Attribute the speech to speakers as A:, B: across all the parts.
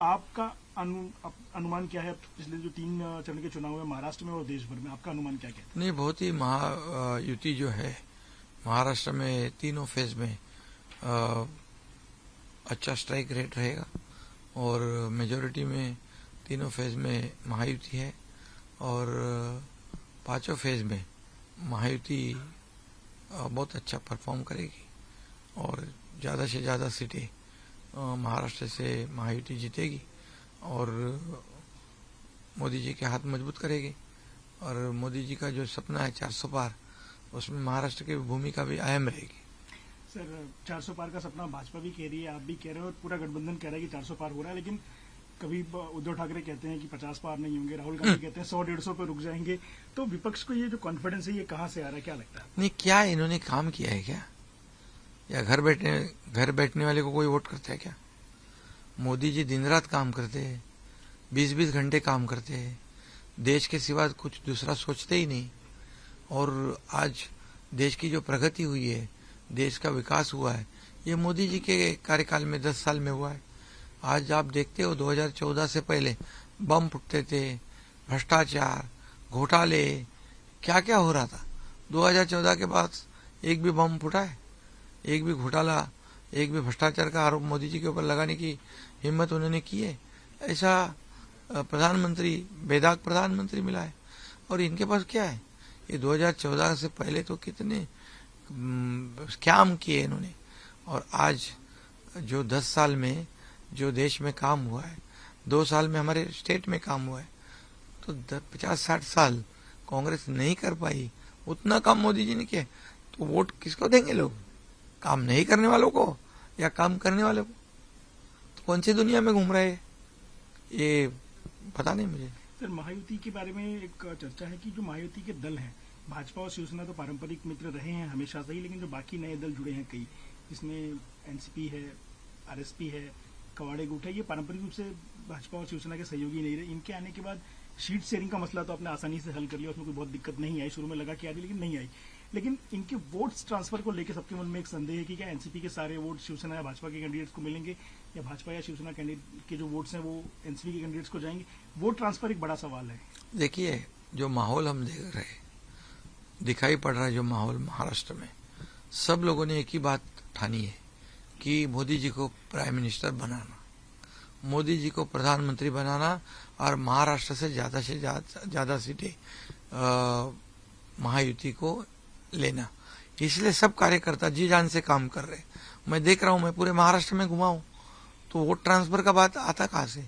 A: आपका अनुमान क्या है पिछले जो 3 चरण के चुनाव है महाराष्ट्र में और देश भर में, आपका अनुमान क्या कहता
B: नहीं, बहुत ही महायुति जो है महाराष्ट्र में तीनों फेज में अच्छा स्ट्राइक रेट रहेगा और मेजोरिटी में तीनों फेज में महायुति है और पांचों फेज में महायुति बहुत अच्छा परफॉर्म करेगी और ज़्यादा से ज़्यादा सीटें महाराष्ट्र से महायुति जीतेगी और मोदी जी के हाथ मजबूत करेगी और मोदी जी का जो सपना है 400 पार, उसमें महाराष्ट्र की भूमिका भी अहम रहेगी।
A: सर, 400 पार का सपना भाजपा भी कह रही है, आप भी कह रहे हो और पूरा गठबंधन कह रहा है कि 400 पार हो रहा है, लेकिन कभी उद्धव ठाकरे कहते हैं कि 50 पार नहीं होंगे, राहुल गांधी कहते हैं 100-150 पे रुक जाएंगे। तो विपक्ष को ये जो कॉन्फिडेंस है ये कहाँ से आ रहा है, क्या लगता है?
B: नहीं, क्या इन्होंने काम किया है क्या? या घर बैठने वाले को कोई वोट करता है क्या? मोदी जी दिन रात काम करते हैं, 20-20 घंटे काम करते हैं, देश के सिवा कुछ दूसरा सोचते ही नहीं। और आज देश की जो प्रगति हुई है, देश का विकास हुआ है, ये मोदी जी के कार्यकाल में 10 साल में हुआ है। आज आप देखते हो 2014 से पहले बम फुटते थे, भ्रष्टाचार, घोटाले, क्या क्या हो रहा था। 2014 के बाद एक भी बम फूटा है? एक भी घोटाला, एक भी भ्रष्टाचार का आरोप मोदी जी के ऊपर लगाने की हिम्मत उन्होंने की है? ऐसा प्रधानमंत्री, बेदाग प्रधानमंत्री मिला है। और इनके पास क्या है? ये 2014 से पहले तो कितने स्कैम किए इन्होंने, और आज जो 10 साल में जो देश में काम हुआ है, 2 साल में हमारे स्टेट में काम हुआ है, तो 50-60 साल कांग्रेस नहीं कर पाई, उतना काम मोदी जी ने किया। तो वोट किसको देंगे लोग? काम नहीं करने वालों को या काम करने वालों को? तो कौन सी दुनिया में घूम रहे हैं ये पता नहीं मुझे।
A: सर, महायुति के बारे में एक चर्चा है कि जो महायुति के दल हैं, भाजपा और शिवसेना तो पारंपरिक मित्र रहे हैं हमेशा से ही, लेकिन जो बाकी नए दल जुड़े हैं कई, जिसमें एनसीपी है, आरएसपी है, कवाड़े गुट है, ये पारंपरिक रूप से भाजपा और शिवसेना के सहयोगी नहीं रहे। इनके आने के बाद सीट शेयरिंग का मसला तो आपने आसानी से हल कर लिया, उसमें कोई बहुत दिक्कत नहीं आई। शुरू में लगा कि आ रही, लेकिन नहीं आई। लेकिन इनके वोट्स ट्रांसफर को लेकर सबके मन में एक संदेह है कि क्या एनसीपी के सारे वोट शिवसेना या भाजपा के कैंडिडेट्स को मिलेंगे, या भाजपा या शिवसेना कैंडिडेट के जो वोट्स हैं वो एनसीपी के कैंडिडेट्स को जाएंगे। वोट ट्रांसफर एक बड़ा सवाल है।
B: देखिए, जो माहौल हम देख रहे, दिखाई पड़ रहा है, जो माहौल महाराष्ट्र में, सब लोगों ने एक ही बात ठानी है कि मोदी जी को प्राइम मिनिस्टर बनाना, मोदी जी को प्रधानमंत्री बनाना और महाराष्ट्र से ज्यादा सीटें महायुति को लेना। इसलिए सब कार्यकर्ता जी जान से काम कर रहे। मैं देख रहा हूं, मैं पूरे महाराष्ट्र में घुमा हूं, तो वोट ट्रांसफर का बात आता कहां से?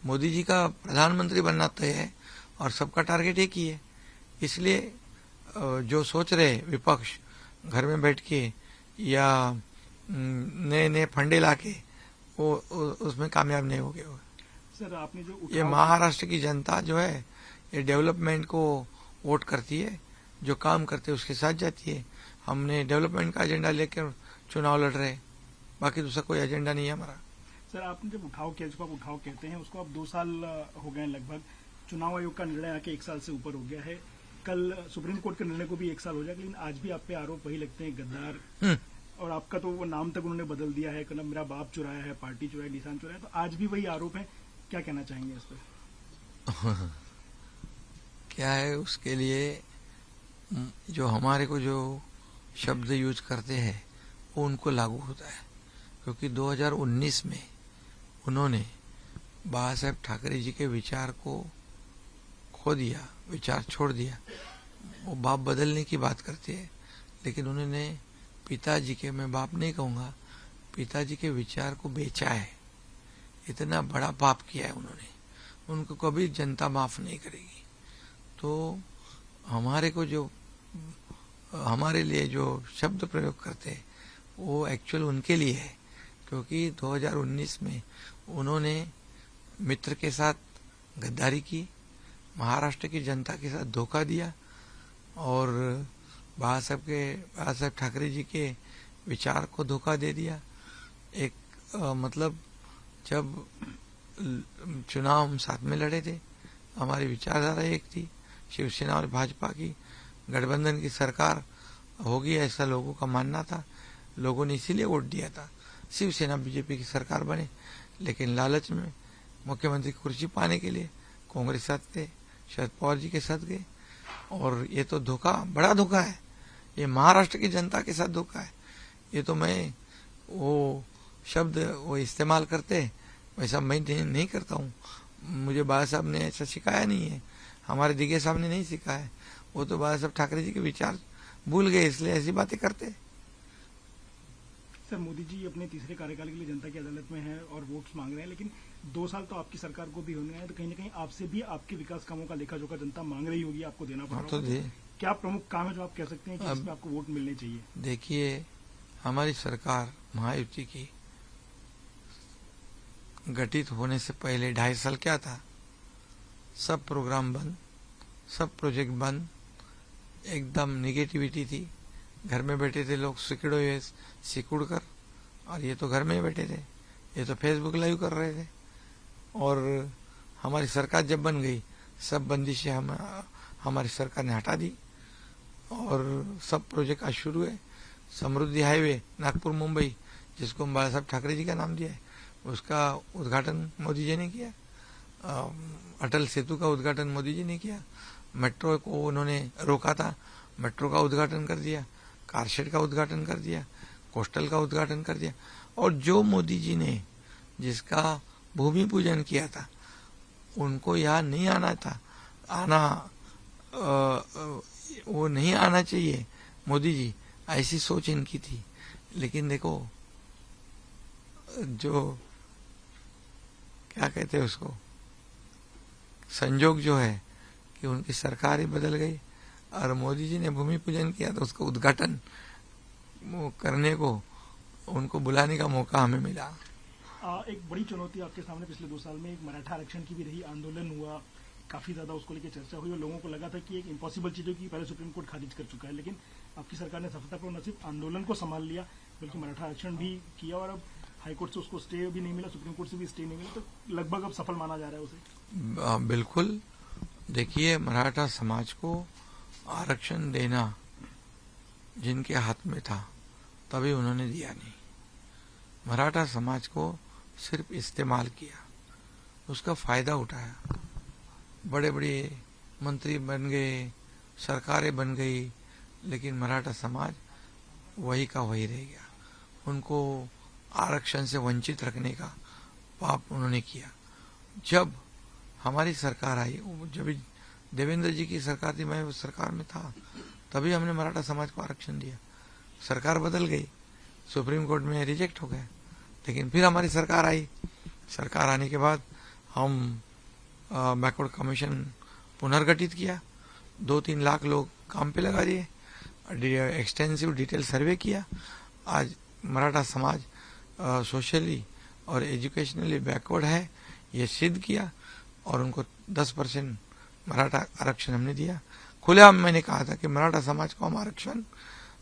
B: मोदी जी का प्रधानमंत्री बनना तय है और सबका टारगेट एक ही है। इसलिए जो सोच रहे विपक्ष घर में बैठ के या नए नए फंडे लाके, वो उसमें कामयाब नहीं हो गए।
A: सर, आपने जो
B: ये महाराष्ट्र की जनता जो है, ये डेवलपमेंट को वोट करती है, जो काम करते हैं उसके साथ जाती है। हमने डेवलपमेंट का एजेंडा लेकर चुनाव लड़ रहे हैं, बाकी दूसरा कोई एजेंडा नहीं है हमारा।
A: सर, आपने जब उठाव किया, जिसको आप उठाव कहते हैं, उसको अब 2 साल हो गए लगभग। चुनाव आयोग का निर्णय आके 1 साल से ऊपर हो गया है। कल सुप्रीम कोर्ट के निर्णय को भी 1 साल हो जाएगा, लेकिन आज भी आप पे आरोप वही लगते हैं, गद्दार। और आपका तो वो नाम तक उन्होंने बदल दिया है, कहना मेरा बाप चुराया है, पार्टी चुराया, निशान चुराया, तो आज भी वही आरोप है। क्या कहना चाहेंगे इस पर?
B: क्या है, उसके लिए जो हमारे को जो शब्द यूज करते हैं वो उनको लागू होता है, क्योंकि 2019 में उन्होंने बाबा साहेब ठाकरे जी के विचार को खो दिया, विचार छोड़ दिया। वो बाप बदलने की बात करते हैं, लेकिन उन्होंने पिताजी के, मैं बाप नहीं कहूँगा, पिताजी के विचार को बेचा है। इतना बड़ा पाप किया है उन्होंने, उनको कभी जनता माफ नहीं करेगी। तो हमारे को जो, हमारे लिए जो शब्द प्रयोग करते हैं वो एक्चुअल उनके लिए है, क्योंकि 2019 में उन्होंने मित्र के साथ गद्दारी की, महाराष्ट्र की जनता के साथ धोखा दिया और बाबा साहेब ठाकरे जी के विचार को धोखा दे दिया। एक मतलब जब चुनाव हम साथ में लड़े थे, हमारी विचारधारा एक थी, शिवसेना और भाजपा की गठबंधन की सरकार होगी ऐसा लोगों का मानना था। लोगों ने इसीलिए वोट दिया था, शिवसेना बीजेपी की सरकार बने, लेकिन लालच में मुख्यमंत्री की कुर्सी पाने के लिए कांग्रेस साथ गए, शरद पवार जी के साथ गए। और ये तो धोखा, बड़ा धोखा है। ये महाराष्ट्र की जनता के साथ धोखा है। ये तो मैं वो शब्द वो इस्तेमाल करते वैसा मैं नहीं करता हूँ। मुझे बाला साहब ने ऐसा सिखाया नहीं है, हमारे दिगे साहब ने नहीं सिखाया। वो तो बाला साहब ठाकरे जी के विचार भूल गए, इसलिए ऐसी बातें करते।
A: सर, मोदी जी अपने तीसरे कार्यकाल के लिए जनता की अदालत में हैं और वोट्स मांग रहे हैं, लेकिन 2 साल तो आपकी सरकार को भी होने हैं, तो कहीं ना कहीं आपसे भी आपके विकास कामों का लेखा जोखा जनता मांग रही होगी, आपको देना पड़ रहा होगा। क्या प्रमुख काम है जो आप कह सकते हैं कि इसमें आपको वोट मिलने चाहिए?
B: देखिए, हमारी सरकार महायुति की गठित होने से पहले 2.5 साल क्या था, सब प्रोग्राम बंद, सब प्रोजेक्ट बंद, एकदम निगेटिविटी थी। घर में बैठे थे लोग सिकुड़ कर, और ये तो घर में ही बैठे थे, ये तो फेसबुक लाइव कर रहे थे। और हमारी सरकार जब बन गई, सब बंदिशें हमारी सरकार ने हटा दी और सब प्रोजेक्ट आज शुरू है। समृद्धि हाईवे नागपुर मुंबई, जिसको बाला साहब ठाकरे जी का नाम दिया है, उसका उद्घाटन मोदी जी ने किया। अटल सेतु का उद्घाटन मोदी जी ने किया। मेट्रो को उन्होंने रोका था, मेट्रो का उद्घाटन कर दिया। कारशेड का उद्घाटन कर दिया, कोस्टल का उद्घाटन कर दिया। और जो मोदी जी ने जिसका भूमि पूजन किया था, उनको यहाँ नहीं आना था, वो नहीं आना चाहिए मोदी जी, ऐसी सोच इनकी थी। लेकिन देखो, जो क्या कहते हैं उसको, संजोग जो है कि उनकी सरकार ही बदल गई और मोदी जी ने भूमि पूजन किया, तो उसका उद्घाटन करने को उनको बुलाने का मौका हमें मिला।
A: एक बड़ी चुनौती आपके सामने पिछले 2 साल में एक मराठा आरक्षण की भी रही, आंदोलन हुआ, काफी ज्यादा उसको लेकर चर्चा हुई और लोगों को लगा था कि एक इम्पॉसिबल चीज है कि पहले सुप्रीम कोर्ट खारिज कर चुका है, लेकिन आपकी सरकार ने सफलतापूर्वक न सिर्फ आंदोलन को संभाल लिया बल्कि मराठा आरक्षण भी किया और अब हाईकोर्ट से उसको स्टे भी नहीं मिला, सुप्रीम कोर्ट से भी स्टे नहीं मिला, तो लगभग अब सफल माना जा रहा है उसे।
B: बिल्कुल। देखिए, मराठा समाज को आरक्षण देना जिनके हाथ में था तभी उन्होंने दिया नहीं। मराठा समाज को सिर्फ इस्तेमाल किया, उसका फायदा उठाया। बड़े बड़े मंत्री बन गए, सरकारें बन गई, लेकिन मराठा समाज वही का वही रह गया। उनको आरक्षण से वंचित रखने का पाप उन्होंने किया। जब हमारी सरकार आई, जब देवेंद्र जी की सरकार थी, मैं उस सरकार में था, तभी हमने मराठा समाज को आरक्षण दिया। सरकार बदल गई, सुप्रीम कोर्ट में रिजेक्ट हो गया, लेकिन फिर हमारी सरकार आई। सरकार आने के बाद हम बैकवर्ड कमीशन पुनर्गठित किया, 2-3 लाख लोग काम पे लगा दिए, एक्सटेंसिव डिटेल सर्वे किया। आज मराठा समाज सोशली और एजुकेशनली बैकवर्ड है, ये सिद्ध किया और उनको 10% मराठा आरक्षण हमने दिया। खुलेआम मैंने कहा था कि मराठा समाज को हम आरक्षण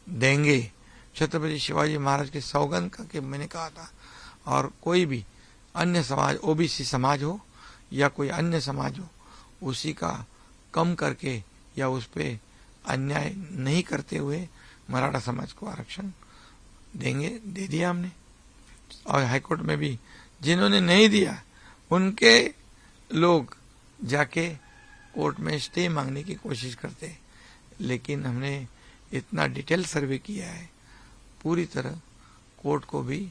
B: देंगे, छत्रपति शिवाजी महाराज के सौगंध करके मैंने कहा था। और कोई भी अन्य समाज, ओबीसी समाज हो या कोई अन्य समाज हो, उसी का कम करके या उस पे अन्याय नहीं करते हुए मराठा समाज को आरक्षण देंगे, दे दिया हमने। और हाईकोर्ट में भी जिन्होंने नहीं दिया उनके लोग जाके कोर्ट में स्टे मांगने की कोशिश करते, लेकिन हमने इतना डिटेल सर्वे किया है, पूरी तरह कोर्ट को भी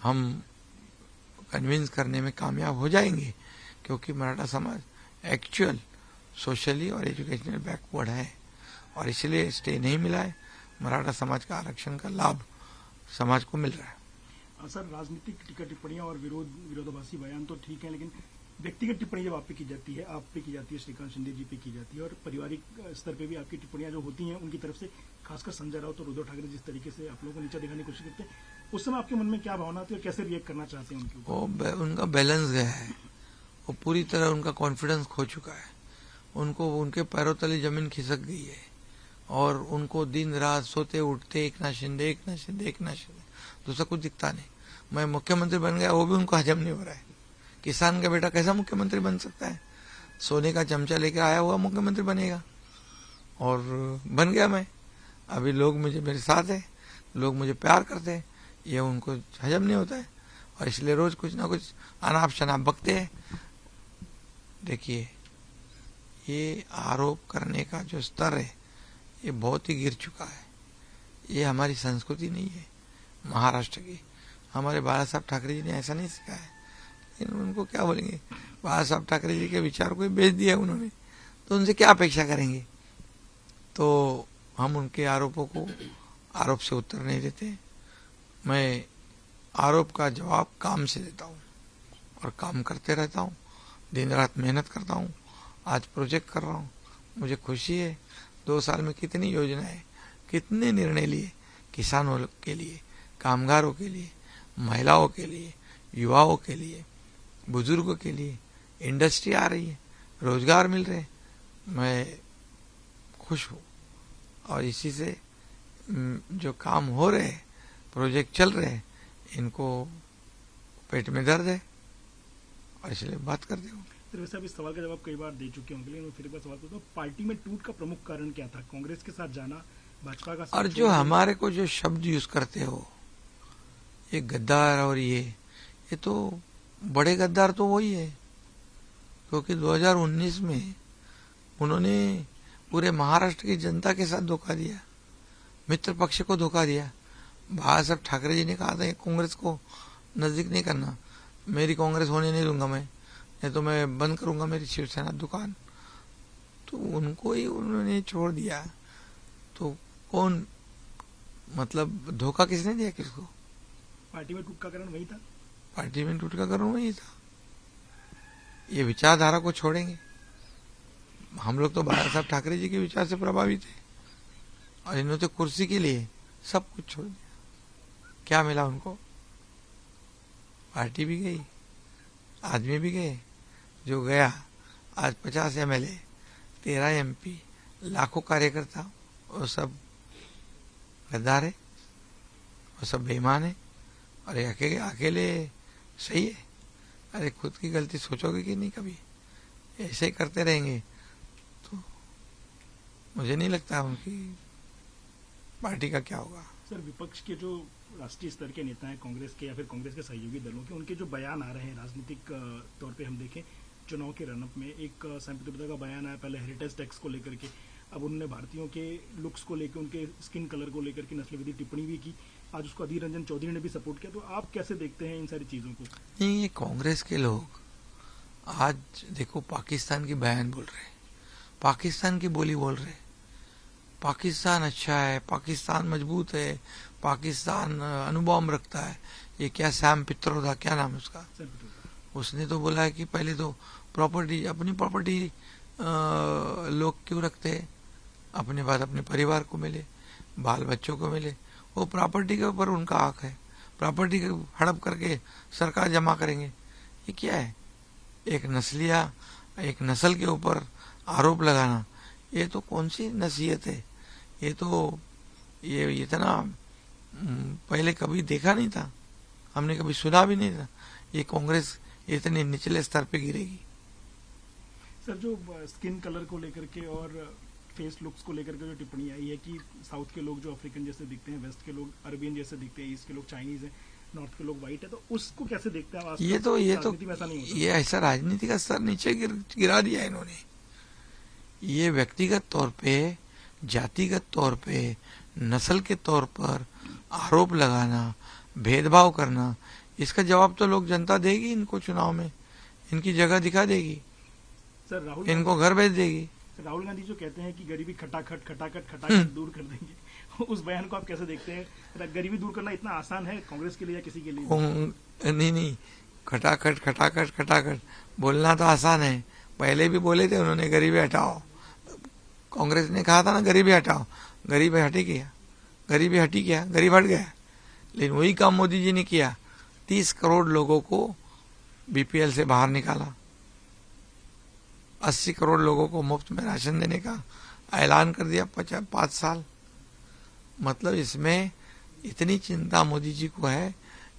B: हम कन्विंस करने में कामयाब हो जाएंगे, क्योंकि मराठा समाज एक्चुअल सोशली और एजुकेशनल बैकवर्ड है और इसलिए स्टे नहीं मिला है। मराठा समाज का आरक्षण का लाभ समाज को मिल रहा है।
A: सर, राजनीतिक टीका टिप्पणियां और विरोधाभासी बयान तो ठीक है, लेकिन व्यक्तिगत टिप्पणी जब आप पे की जाती है, आप पे की जाती है, श्रीकांत शिंदे जी पे की जाती है और पारिवारिक स्तर पे भी आपकी टिप्पणियां जो होती हैं उनकी तरफ से, खासकर संजय राउत और उद्धव ठाकरे जिस तरीके से आप लोगों को नीचा दिखाने की कोशिश करते हैं, उस समय आपके मन में क्या भावना थी और कैसे रिएक्ट करना चाहते हैं उनके ऊपर?
B: उनका बैलेंस गया है, वो पूरी तरह उनका कॉन्फिडेंस खो चुका है, उनको उनके पैरों तले जमीन खिसक गई है और उनको दिन रात सोते उठते एक ना शिंदे, एक ना शिंदे, एक ना शिंदे, दूसरा कुछ दिखता नहीं। मैं मुख्यमंत्री बन गया, वो भी उनको हजम नहीं हो रहा है। किसान का बेटा कैसा मुख्यमंत्री बन सकता है? सोने का चमचा लेकर आया हुआ मुख्यमंत्री बनेगा, और बन गया मैं। अभी लोग मुझे, मेरे साथ है, लोग मुझे प्यार करते हैं, ये उनको हजम नहीं होता है और इसलिए रोज कुछ ना कुछ अनाप शनाप बकते हैं। देखिए, ये आरोप करने का जो स्तर है ये बहुत ही गिर चुका है। ये हमारी संस्कृति नहीं है महाराष्ट्र की। हमारे बाला साहब ठाकरे जी ने ऐसा नहीं सिखाया है। लेकिन उनको क्या बोलेंगे, बाला साहब ठाकरे जी के विचार को बेच दिया उन्होंने, तो उनसे क्या अपेक्षा करेंगे। तो हम उनके आरोपों को आरोप से उत्तर नहीं देते। मैं आरोप का जवाब काम से देता हूँ और काम करते रहता हूँ, दिन रात मेहनत करता हूँ। आज प्रोजेक्ट कर रहा हूँ, मुझे खुशी है। 2 साल में कितनी योजनाएं, कितने निर्णय लिए, किसानों के लिए, कामगारों के लिए, महिलाओं के लिए, युवाओं के लिए, बुजुर्गों के लिए। इंडस्ट्री आ रही है, रोजगार मिल रहे हैं, मैं खुश हूँ। और इसी से जो काम हो रहे हैं, प्रोजेक्ट चल रहे हैं, इनको पेट में दर्द है और इसलिए बात करते हो।
A: सर वैसे आप इस सवाल का जवाब कई बार दे चुके होंगे, लेकिन मैं फिर एक बार सवाल पूछता हूँ, पार्टी में टूट का प्रमुख कारण क्या था? कांग्रेस के साथ जाना, भाजपा का साथ
B: और जो हमारे को जो शब्द यूज करते हो, ये गद्दार और ये तो बड़े गद्दार तो वही है, क्योंकि 2019 में उन्होंने पूरे महाराष्ट्र की जनता के साथ धोखा दिया, मित्र पक्ष को धोखा दिया। बाला साहब ठाकरे जी ने कहा था कांग्रेस को नजदीक नहीं करना, मेरी कांग्रेस होने नहीं दूंगा मैं, नहीं तो मैं बंद करूंगा मेरी शिवसेना दुकान। तो उनको ही उन्होंने छोड़ दिया। तो कौन, मतलब धोखा किसने दिया किसको?
A: पार्टी में टूट का कारण वही था।
B: पार्टी में टूट का कारण वही था। ये विचारधारा को छोड़ेंगे? हम लोग तो बाला साहब ठाकरे जी के विचार से प्रभावित है और इन्होंने तो कुर्सी के लिए सब कुछ छोड़ दिया। क्या मिला उनको? पार्टी भी गई, आदमी भी गए। जो गया आज 50 MLA, 13 MP, लाखों कार्यकर्ता, वो सब गद्दार है, वो सब बेईमान है। और ये अकेले सही है? अरे खुद की गलती सोचोगे कि नहीं? कभी ऐसे ही करते रहेंगे तो मुझे नहीं लगता उनकी पार्टी का क्या होगा।
A: सर विपक्ष के जो राष्ट्रीय स्तर के नेता हैं कांग्रेस के या फिर कांग्रेस के सहयोगी दलों के, उनके जो बयान आ रहे हैं राजनीतिक तौर पे, हम देखें चुनाव के रनअप में एक संयुक्त पिता का बयान आया पहले हेरिटेज टैक्स को लेकर के, अब उन्होंने भारतीयों के लुक्स को लेकर, उनके स्किन कलर को लेकर के नस्ल विरोधी टिप्पणी भी की। आज उसको अधीर रंजन चौधरी ने भी सपोर्ट किया। तो आप कैसे देखते हैं इन सारी चीजों को?
B: नहीं, ये कांग्रेस के लोग आज देखो पाकिस्तान की बयान बोल रहे हैं, पाकिस्तान की बोली बोल रहे हैं। पाकिस्तान अच्छा है, पाकिस्तान मजबूत है, पाकिस्तान अणुबॉम्ब रखता है। ये क्या सैम पित्रोदा, क्या नाम है उसका, उसने तो बोला है कि पहले तो प्रॉपर्टी, अपनी प्रॉपर्टी लोग क्यों रखते हैं, अपने बाद अपने परिवार को मिले, बाल बच्चों को मिले। वो प्रॉपर्टी के ऊपर उनका हक है, प्रॉपर्टी हड़प करके सरकार जमा करेंगे। ये क्या है? एक नस्ल के ऊपर आरोप लगाना, ये तो कौन सी नसीहत है? ये तो ये इतना पहले कभी देखा नहीं था, हमने कभी सुना भी नहीं था। ये कांग्रेस इतने निचले स्तर पे गिरेगी।
A: सर जो स्किन कलर को लेकर के और फेस लुक्स को लेकर के जो टिप्पणी आई है कि साउथ के लोग जो अफ्रीकन जैसे दिखते हैं, वेस्ट के लोग अरबियन जैसे दिखते हैं, ईस्ट के लोग चाइनीज हैं, नॉर्थ के लोग व्हाइट है, तो उसको कैसे देखते हैं आप?
B: ये तो ये ऐसा राजनीति का स्तर नीचे गिरा दिया इन्होंने। ये व्यक्तिगत तौर पे, जातिगत तौर पे, नस्ल के तौर पर आरोप लगाना, भेदभाव करना, इसका जवाब तो लोग जनता देगी इनको चुनाव में, इनकी जगह दिखा देगी,
A: सर
B: इनको घर भेज देगी।
A: राहुल गांधी जो कहते हैं कि गरीबी खटाखट दूर कर देंगे, उस बयान को आप कैसे देखते हैं? गरीबी दूर करना इतना आसान है कांग्रेस के लिए या किसी के लिए?
B: नहीं, खटाखट बोलना तो आसान है। पहले भी बोले थे उन्होंने गरीबी हटाओ, कांग्रेस ने कहा था ना गरीबी हटाओ, गरीबी हटी गया, गरीबी हटी गया, गरीब हट गया। लेकिन वही काम मोदी जी ने किया, 30 करोड़ लोगों को BPL से बाहर निकाला, 80 करोड़ लोगों को मुफ्त में राशन देने का ऐलान कर दिया 5 साल। मतलब इसमें इतनी चिंता मोदी जी को है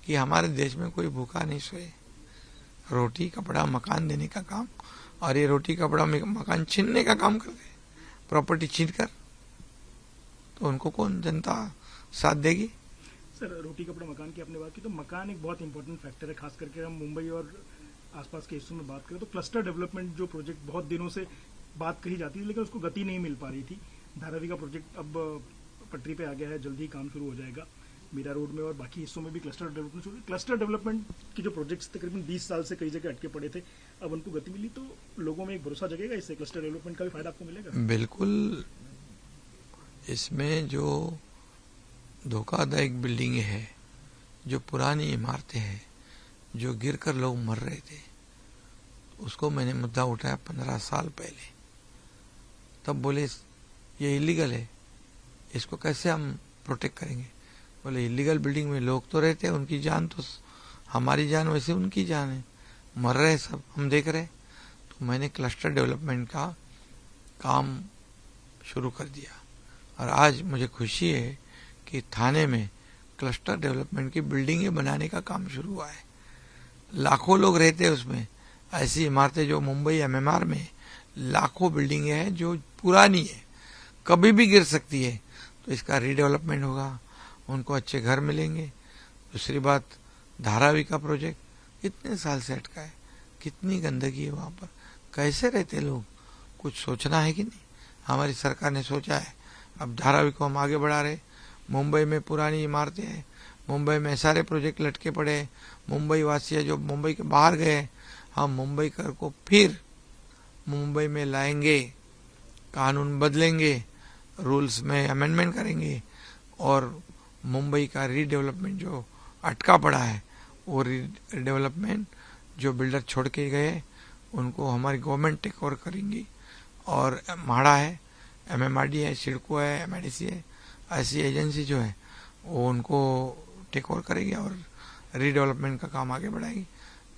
B: कि हमारे देश में कोई भूखा नहीं सोए। रोटी कपड़ा मकान देने का काम, और ये रोटी कपड़ा मकान छीनने का काम कर रहे, प्रॉपर्टी छीन कर, तो उनको कौन जनता साथ देगी?
A: सर रोटी कपड़ा मकान की आपने बात की, तो मकान एक बहुत इंपॉर्टेंट फैक्टर है, खास करके हम मुंबई और आसपास के हिस्सों में बात करें तो क्लस्टर डेवलपमेंट जो प्रोजेक्ट बहुत दिनों से बात कही जाती थी, लेकिन उसको गति नहीं मिल पा रही थी। धारावी का प्रोजेक्ट अब पटरी पे आ गया है, जल्दी ही काम शुरू हो जाएगा। मीरा रोड में और बाकी हिस्सों में भी क्लस्टर डेवलपमेंट शुरू। क्लस्टर डेवलपमेंट के जो प्रोजेक्ट्स तकरीबन 20 साल से कई जगह अटके पड़े थे, अब उनको गति मिली तो लोगों में एक भरोसा जगेगा, इससे क्लस्टर डेवलपमेंट का भी फायदा आपको मिलेगा।
B: बिल्कुल। इसमें जो धोखादायक बिल्डिंग है, जो पुरानी इमारतें हैं, जो गिरकर लोग मर रहे थे, उसको मैंने मुद्दा उठाया 15 साल पहले। तब बोले ये इलीगल है, इसको कैसे हम प्रोटेक्ट करेंगे। बोले इलीगल बिल्डिंग में लोग तो रहते हैं, उनकी जान तो हमारी जान वैसे उनकी जान है, मर रहे सब हम देख रहे। तो मैंने क्लस्टर डेवलपमेंट का काम शुरू कर दिया और आज मुझे खुशी है कि थाने में क्लस्टर डेवलपमेंट की बिल्डिंगें बनाने का काम शुरू हुआ है। लाखों लोग रहते हैं उसमें। ऐसी इमारतें जो मुंबई एमएमआर में लाखों बिल्डिंगें हैं जो पुरानी है, कभी भी गिर सकती है। तो इसका रीडेवलपमेंट होगा, उनको अच्छे घर मिलेंगे। दूसरी बात, धारावी का प्रोजेक्ट इतने साल से अटका है, कितनी गंदगी है वहाँ पर, कैसे रहते लोग, कुछ सोचना है कि नहीं। हमारी सरकार ने सोचा है, अब धारावी को हम आगे बढ़ा रहे। मुंबई में पुरानी इमारतें हैं, मुंबई में सारे प्रोजेक्ट लटके पड़े हैं। मुंबई वासी है जो मुंबई के बाहर गए, हम मुंबई कर को फिर मुंबई में लाएंगे, कानून बदलेंगे, रूल्स में अमेंडमेंट करेंगे और मुंबई का रीडेवलपमेंट जो अटका पड़ा है, वो रीडेवलपमेंट जो बिल्डर छोड़ के गए उनको हमारी गवर्नमेंट टेक ओवर करेंगी। और म्हाडा है, एमएमआरडी है, सिडको है, एमआईडीसी है, ऐसी एजेंसी जो है वो उनको टेक ओवर करेगी और रीडेवलपमेंट का काम आगे बढ़ाएगी,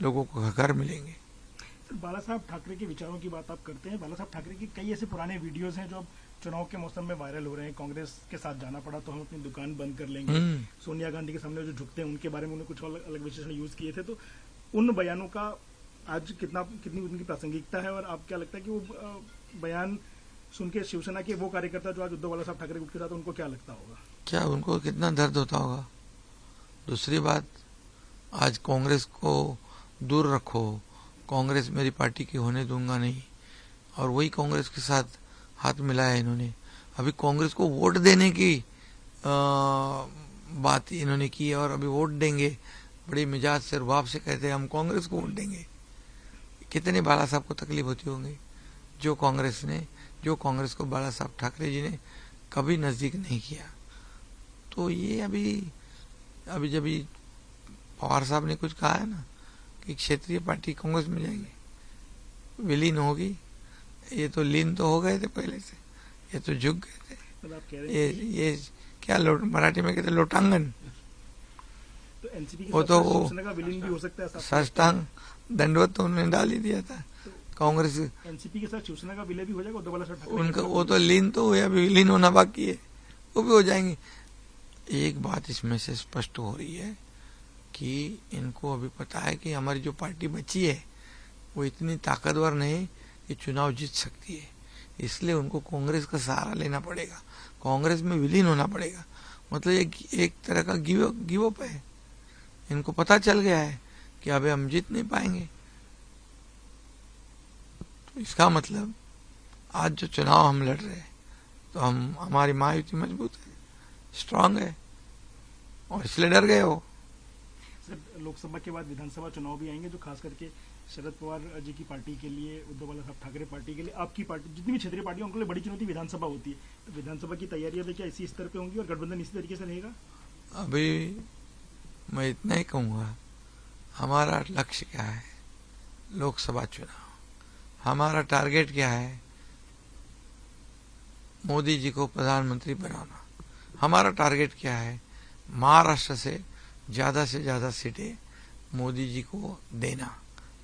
B: लोगों को घर मिलेंगे।
A: सर, बाला साहब ठाकरे के विचारों की बात आप करते हैं। बाला साहब ठाकरे के कई ऐसे पुराने वीडियोस हैं जो अब चुनाव के मौसम में वायरल हो रहे हैं। कांग्रेस के साथ जाना पड़ा तो हम अपनी दुकान बंद कर लेंगे, सोनिया गांधी के सामने जो झुकते हैं उनके बारे में उन्होंने कुछ अलग विशेषण यूज किए थे। तो उन बयानों का आज कितनी उनकी प्रासंगिकता है और आप क्या लगता है कि वो बयान सुन के शिवसेना के वो कार्यकर्ता जो आज उद्धव बाला साहब ठाकरे गुट के साथ, उनको क्या लगता होगा?
B: क्या उनको कितना दर्द होता होगा। दूसरी बात, आज कांग्रेस को दूर रखो, कांग्रेस मेरी पार्टी की होने दूंगा नहीं, और वही कांग्रेस के साथ हाथ मिलाया इन्होंने। अभी कांग्रेस को वोट देने की बात इन्होंने की और अभी वोट देंगे, बड़ी मिजाज से रुबाब से कहते हैं हम कांग्रेस को वोट देंगे। कितने बाला साहब को तकलीफ होती होंगी जो कांग्रेस को बाला साहब ठाकरे जी ने कभी नजदीक नहीं किया। तो ये अभी जब पवार साहब ने कुछ कहा है ना कि क्षेत्रीय पार्टी कांग्रेस में जाएंगे, विलीन होगी, ये तो लीन तो हो गए थे पहले से, ये तो झुक गए थे। ये क्या मराठी में कहते लोटांगन,
A: तो एनसीपी के
B: वो तो
A: शिवसेना का विलीन भी हो सकता है।
B: साष्टांग दंडवत तो उन्होंने डाल ही दिया था। कांग्रेस
A: एनसीपी के साथ शिवसेना का विलय भी हो जाएगा, उद्धव बाला साहब ठाकरे
B: उनका वो तो लीन तो हुआ, अभी विलीन होना बाकी है, वो भी हो जाएंगे। एक बात इसमें से स्पष्ट हो रही है कि इनको अभी पता है कि हमारी जो पार्टी बची है वो इतनी ताकतवर नहीं कि चुनाव जीत सकती है, इसलिए उनको कांग्रेस का सहारा लेना पड़ेगा, कांग्रेस में विलीन होना पड़ेगा। मतलब ये एक तरह का गिव अप है। इनको पता चल गया है कि अबे हम जीत नहीं पाएंगे। तो इसका मतलब आज जो चुनाव हम लड़ रहे हैं तो हमारी महायुति मजबूत है, स्ट्रांग है, और इसलिए डर गए हो।
A: सर, लोकसभा के बाद विधानसभा चुनाव भी आएंगे जो खास करके शरद पवार जी की पार्टी के लिए, उद्धव बाला साहब ठाकरे पार्टी के लिए, आपकी पार्टी, जितनी भी क्षेत्रीय पार्टी उनके लिए बड़ी चुनौती विधानसभा होती है। तो विधानसभा की तैयारियां भी क्या इसी स्तर पे होंगी और गठबंधन इसी तरीके से रहेगा?
B: अभी मैं इतना ही कहूँगा, हमारा लक्ष्य क्या है, लोकसभा चुनाव, हमारा टारगेट क्या है, मोदी जी को प्रधानमंत्री बनाना। हमारा टारगेट क्या है, महाराष्ट्र से ज्यादा सीटें मोदी जी को देना।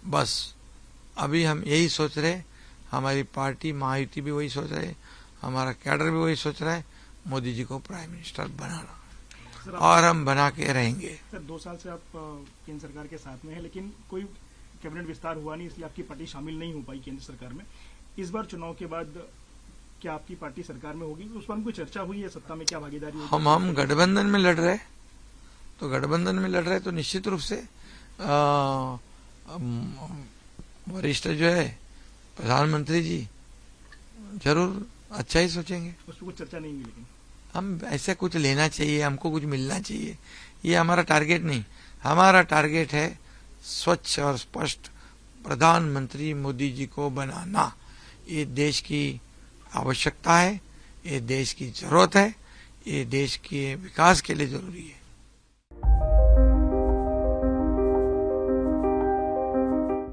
B: बस अभी हम यही सोच रहे, हमारी पार्टी महायुति भी वही सोच रहे, हमारा कैडर भी वही सोच रहा है, मोदी जी को प्राइम मिनिस्टर बनाना, और हम बना के रहेंगे।
A: सर, 2 साल से आप केंद्र सरकार के साथ में हैं, लेकिन कोई कैबिनेट विस्तार हुआ नहीं, इसलिए आपकी पार्टी शामिल नहीं हो पाई केंद्र सरकार में। इस बार चुनाव के बाद क्या आपकी पार्टी सरकार में होगी? उस पर कोई चर्चा हुई है, सत्ता में क्या भागीदारी होगी?
B: हम गठबंधन में लड़ रहे, तो निश्चित रूप से वरिष्ठ जो है प्रधानमंत्री जी जरूर अच्छा ही सोचेंगे।
A: उस पर कुछ चर्चा नहीं हुई, लेकिन
B: हम ऐसे कुछ लेना चाहिए, हमको कुछ मिलना चाहिए, ये हमारा टारगेट नहीं। हमारा टारगेट है स्वच्छ और स्पष्ट प्रधानमंत्री मोदी जी को बनाना। ये देश की आवश्यकता है, ये देश की जरूरत है, ये देश के विकास के लिए जरूरी है।